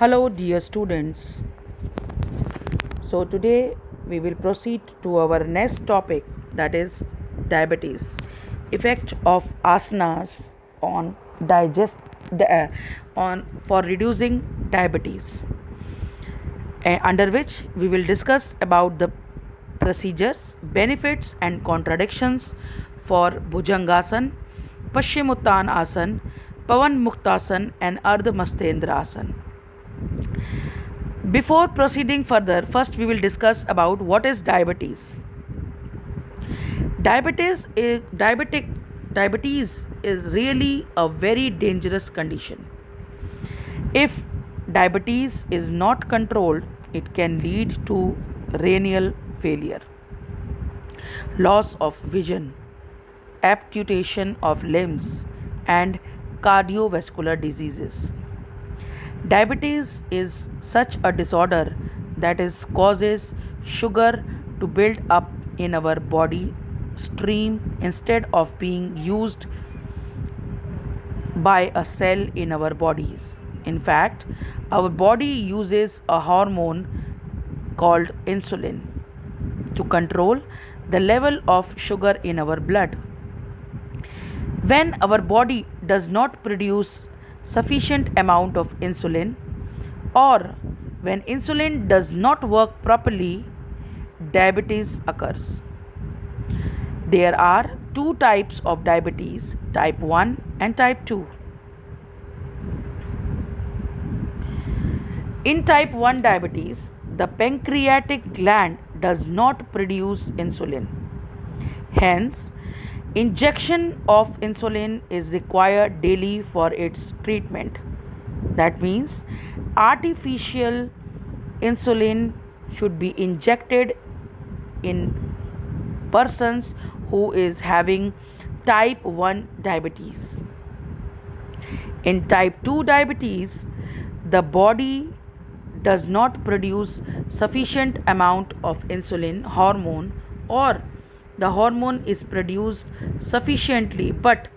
Hello, dear students. So, today we will proceed to our next topic, that is diabetes. Effect of asanas on digest on for reducing diabetes, under which we will discuss about the procedures, benefits, and contradictions for Bhujangasana, Paschimottanasana, Pavan Muktasan, and Ardha Mastendra Asana. Before proceeding further, first we will discuss about what is diabetes. Diabetes is really a very dangerous condition. If diabetes is not controlled, it can lead to renal failure, loss of vision, amputation of limbs, and cardiovascular diseases. Diabetes is such a disorder that is causes sugar to build up in our body stream instead of being used by a cell in our bodies. In fact, our body uses a hormone called insulin to control the level of sugar in our blood. When our body does not produce sufficient amount of insulin, or when insulin does not work properly, diabetes occurs. There are two types of diabetes, type 1 and type 2. In type 1 diabetes, the pancreatic gland does not produce insulin. Hence, injection of insulin is required daily for its treatment. That means artificial insulin should be injected in persons who is having type 1 diabetes. In type 2 diabetes, the body does not produce sufficient amount of insulin hormone, or the hormone is produced sufficiently but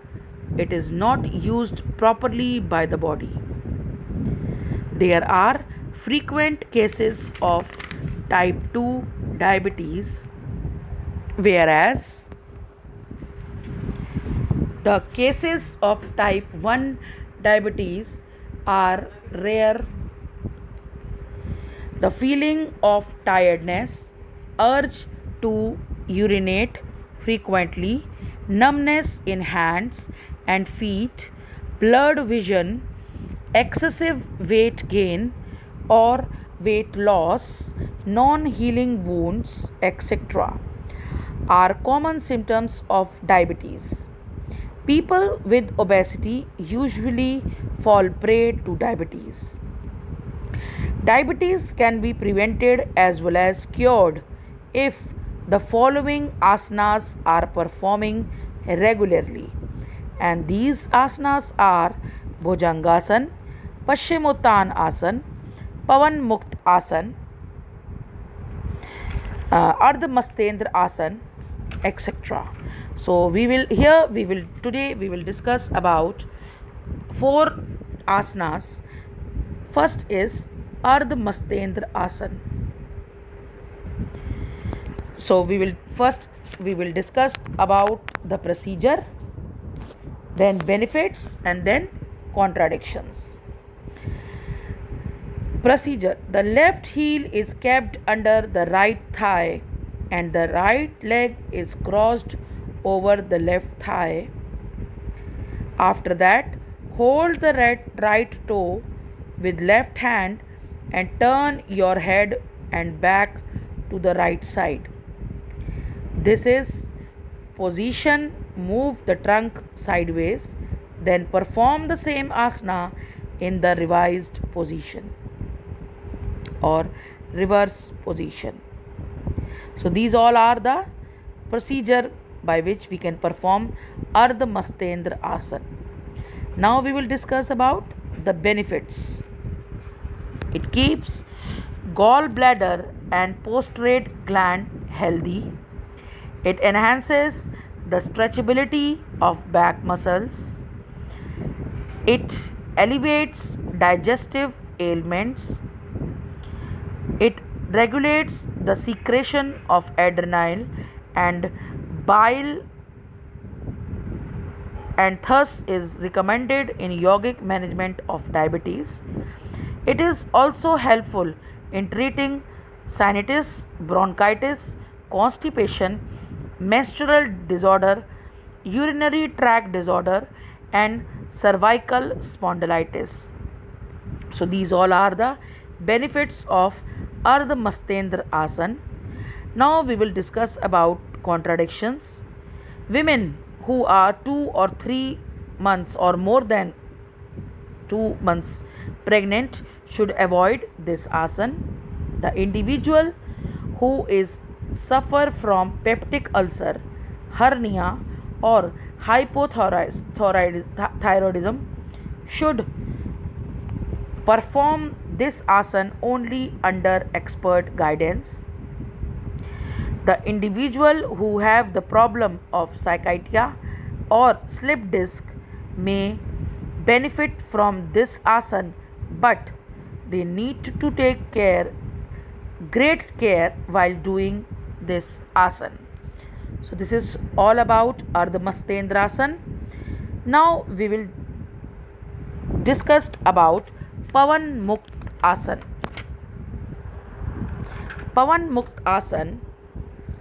it is not used properly by the body. There are frequent cases of type 2 diabetes, whereas the cases of type 1 diabetes are rare. The feeling of tiredness, urge to urinate frequently, numbness in hands and feet, blurred vision, excessive weight gain or weight loss, non-healing wounds, etc. are common symptoms of diabetes. People with obesity usually fall prey to diabetes. Diabetes can be prevented as well as cured if the following asanas are performing regularly, and these asanas are Bhujangasana, Paschimottanasana, Pavan Muktasan, Ardha Mastendra Asana, etc. So today we will discuss about four asanas. First is Ardha Mastendra Asana. So we will discuss about the procedure, then benefits, and then contradictions. Procedure: the left heel is kept under the right thigh and the right leg is crossed over the left thigh. After that, hold the right toe with left hand and turn your head and back to the right side. This is position. Move the trunk sideways, then perform the same asana in the revised position or reverse position. So these all are the procedure by which we can perform Ardha Mastendra Asana. Now we will discuss about the benefits. It keeps gallbladder and prostate gland healthy. It enhances the stretchability of back muscles. It alleviates digestive ailments. It regulates the secretion of adrenal and bile, and thus is recommended in yogic management of diabetes. It is also helpful in treating sinusitis, bronchitis, constipation, menstrual disorder, urinary tract disorder, and cervical spondylitis. So these all are the benefits of Ardha Mastendra Asana. Now we will discuss about contradictions. Women who are 2 or 3 months or more than 2 months pregnant should avoid this asana. The individual who is suffer from peptic ulcer, hernia, or hypothyroidism should perform this asana only under expert guidance. The individual who have the problem of sciatica or slip disc may benefit from this asana, but they need to take great care while doing this asana. So this is all about Ardha Mastendra Asana. Now we will discuss about Pavan Mukt Asana. Pavan Mukt Asana,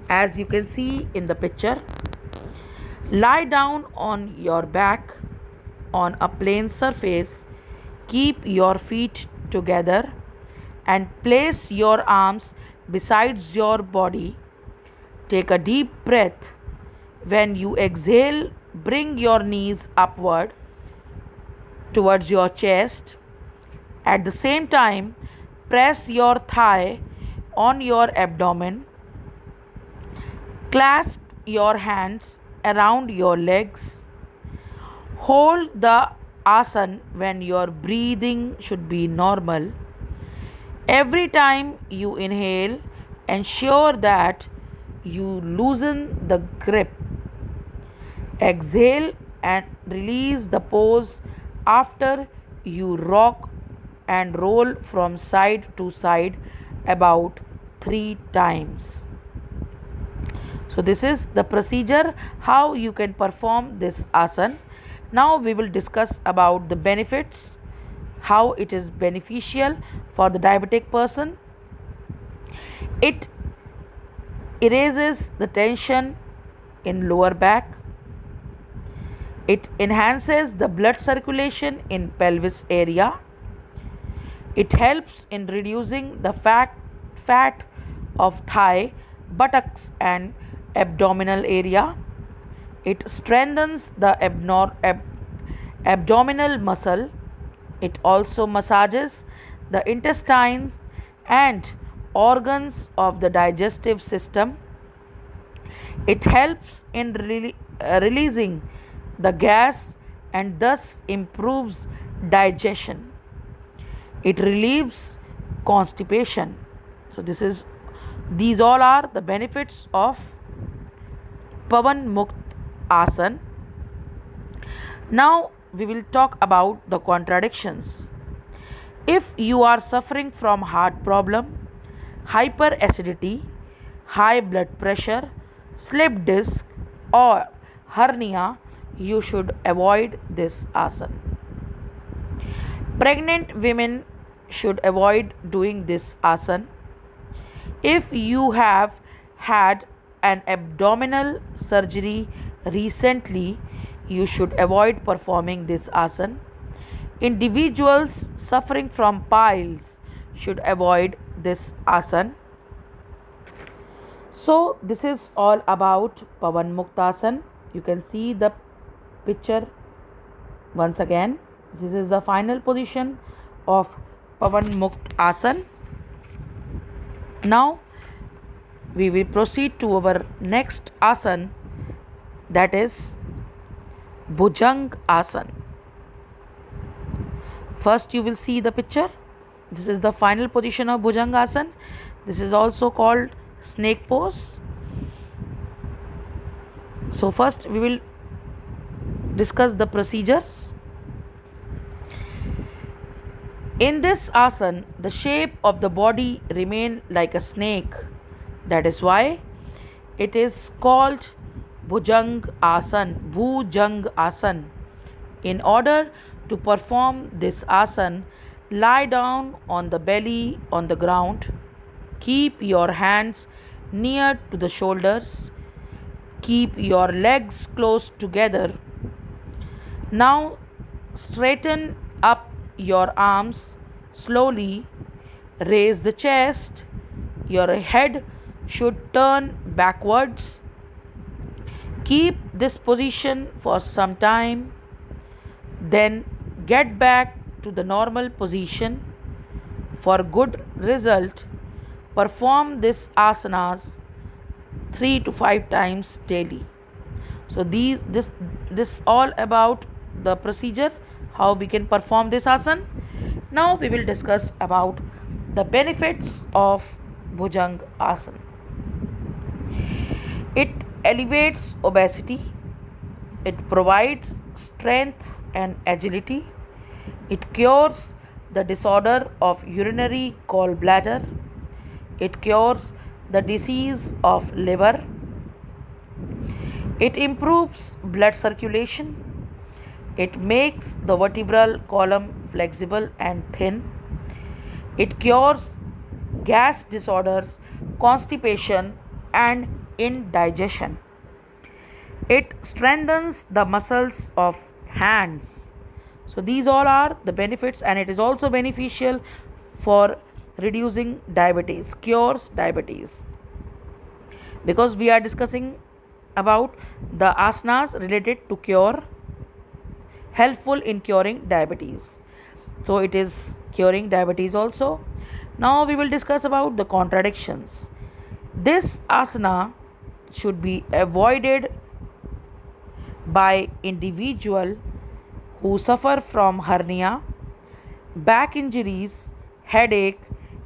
as you can see in the picture, lie down on your back on a plain surface, keep your feet together and place your arms besides your body. Take a deep breath. When you exhale, bring your knees upward towards your chest. At the same time, press your thigh on your abdomen. Clasp your hands around your legs. Hold the asana when your breathing should be normal. Every time you inhale, ensure that you loosen the grip. Exhale and release the pose after you rock and roll from side to side about 3 times. So this is the procedure how you can perform this asana. Now we will discuss about the benefits, how it is beneficial for the diabetic person. It erases the tension in lower back. It enhances the blood circulation in pelvis area. It helps in reducing the fat of thigh, buttocks and abdominal area. It strengthens the abdominal muscle. It also massages the intestines and organs of the digestive system. It helps in releasing the gas and thus improves digestion. It relieves constipation. So these all are the benefits of Pavan Mukt Asana. Now we will talk about the contradictions. If you are suffering from heart problem, hyperacidity, high blood pressure, slip disc or hernia, you should avoid this asana. Pregnant women should avoid doing this asana. If you have had an abdominal surgery recently, you should avoid performing this asana. Individuals suffering from piles should avoid this asana. So this is all about Pavan Mukt Asana. You can see the picture once again. This is the final position of Pavan Mukt Asana. Now we will proceed to our next asana, that is Bhujanga Asana. First you will see the picture. This is the final position of Bhujanga Asana. This is also called snake pose. So first we will discuss the procedures. In this asana, the shape of the body remain like a snake. That is why it is called Bhujang Asan. In order to perform this asana, lie down on the belly on the ground. Keep your hands near to the shoulders. Keep your legs close together. Now straighten up your arms slowly. Raise the chest. Your head should turn backwards. Keep this position for some time. Then get back to the normal position. For good result, perform this asanas 3 to 5 times daily. So this all about the procedure, how we can perform this asana. Now we will discuss about the benefits of Bhujang Asana. It elevates obesity. It provides strength and agility. It cures the disorder of urinary gallbladder. It cures the disease of liver. It improves blood circulation. It makes the vertebral column flexible and thin. It cures gas disorders, constipation, and indigestion. It strengthens the muscles of hands. So these all are the benefits, and it is also beneficial for reducing diabetes, cures diabetes. Because we are discussing about the asanas related to cure, helpful in curing diabetes. So it is curing diabetes also. Now we will discuss about the contradictions. This asana should be avoided by individual who suffer from hernia, back injuries, headache,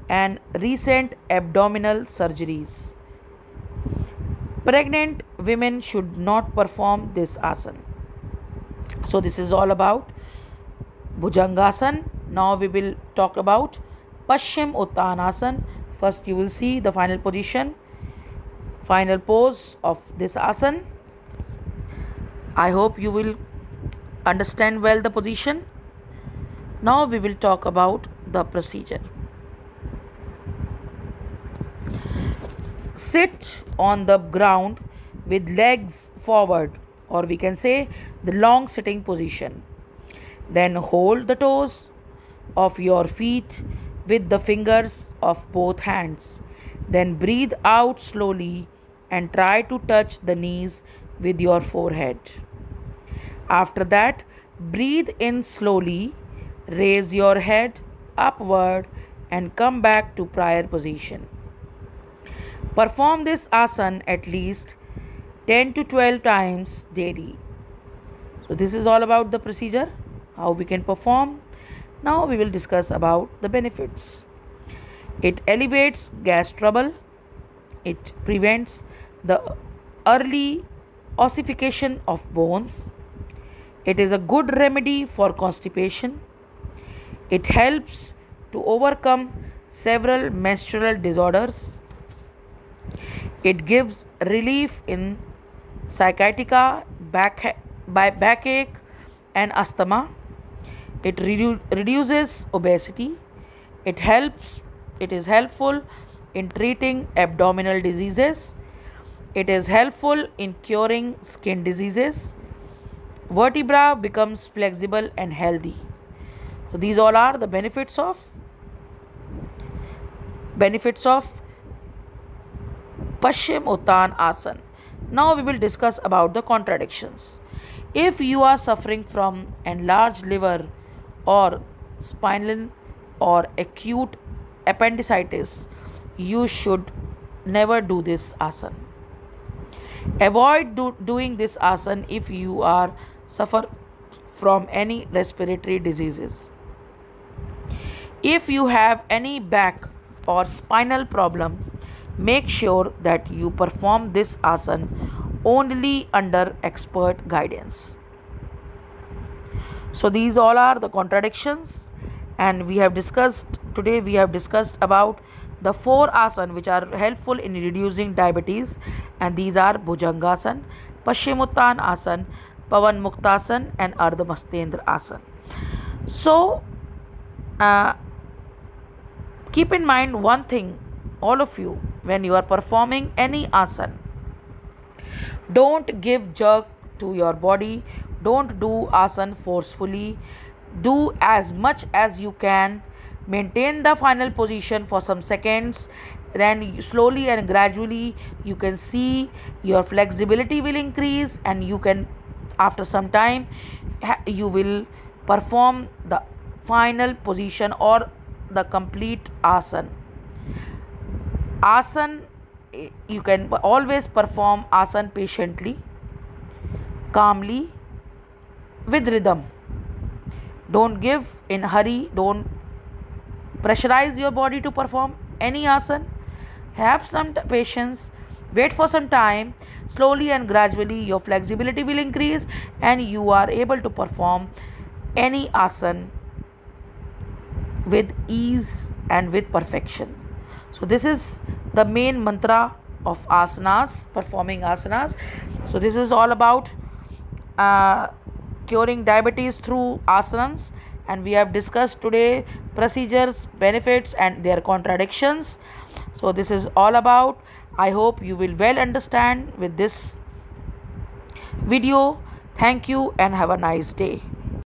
and recent abdominal surgeries. Pregnant women should not perform this asana. So this is all about Bhujangasana. Now we will talk about Paschim Uttanasana. First you will see the final position, final pose of this asana. I hope you will understand well the position. Now we will talk about the procedure. Sit on the ground with legs forward, or we can say the long sitting position. Then hold the toes of your feet with the fingers of both hands. Then breathe out slowly and try to touch the knees with your forehead. After that, breathe in slowly, raise your head upward and come back to prior position. Perform this asana at least 10 to 12 times daily. So this is all about the procedure, how we can perform. Now we will discuss about the benefits. It elevates gas trouble. It prevents the early ossification of bones. It is a good remedy for constipation. It helps to overcome several menstrual disorders. It gives relief in sciatica, backache, and asthma. It reduces obesity. It is helpful in treating abdominal diseases. It is helpful in curing skin diseases. Vertebra becomes flexible and healthy. So these all are the benefits of Paschim Uttan Asana. Now we will discuss about the contradictions. If you are suffering from enlarged liver or spinal or acute appendicitis, you should never do this asana. Avoid doing this asana if you are suffer from any respiratory diseases. If you have any back or spinal problem, make sure that you perform this asana only under expert guidance. So these all are the contradictions. And we have discussed about the four asana which are helpful in reducing diabetes, and these are Bhujangasan, Paschimottan Asan, Pavan Muktasan, and Ardha Mastendra Asan. So uh, keep in mind one thing, all of you, when you are performing any asana, don't give jerk to your body, don't do asana forcefully, do as much as you can, maintain the final position for some seconds, then slowly and gradually you can see your flexibility will increase, and you can, after some time, you will perform the final position or the complete asan. You can always perform asan patiently, calmly, with rhythm. Don't give in hurry, don't pressurize your body to perform any asan. Have some patience, wait for some time, slowly and gradually your flexibility will increase, and you are able to perform any asan with ease and with perfection. So this is the main mantra of asanas, performing asanas. So this is all about uh, curing diabetes through asanas, and we have discussed today procedures, benefits, and their contradictions. So this is all about. I hope you will well understand with this video. Thank you and have a nice day.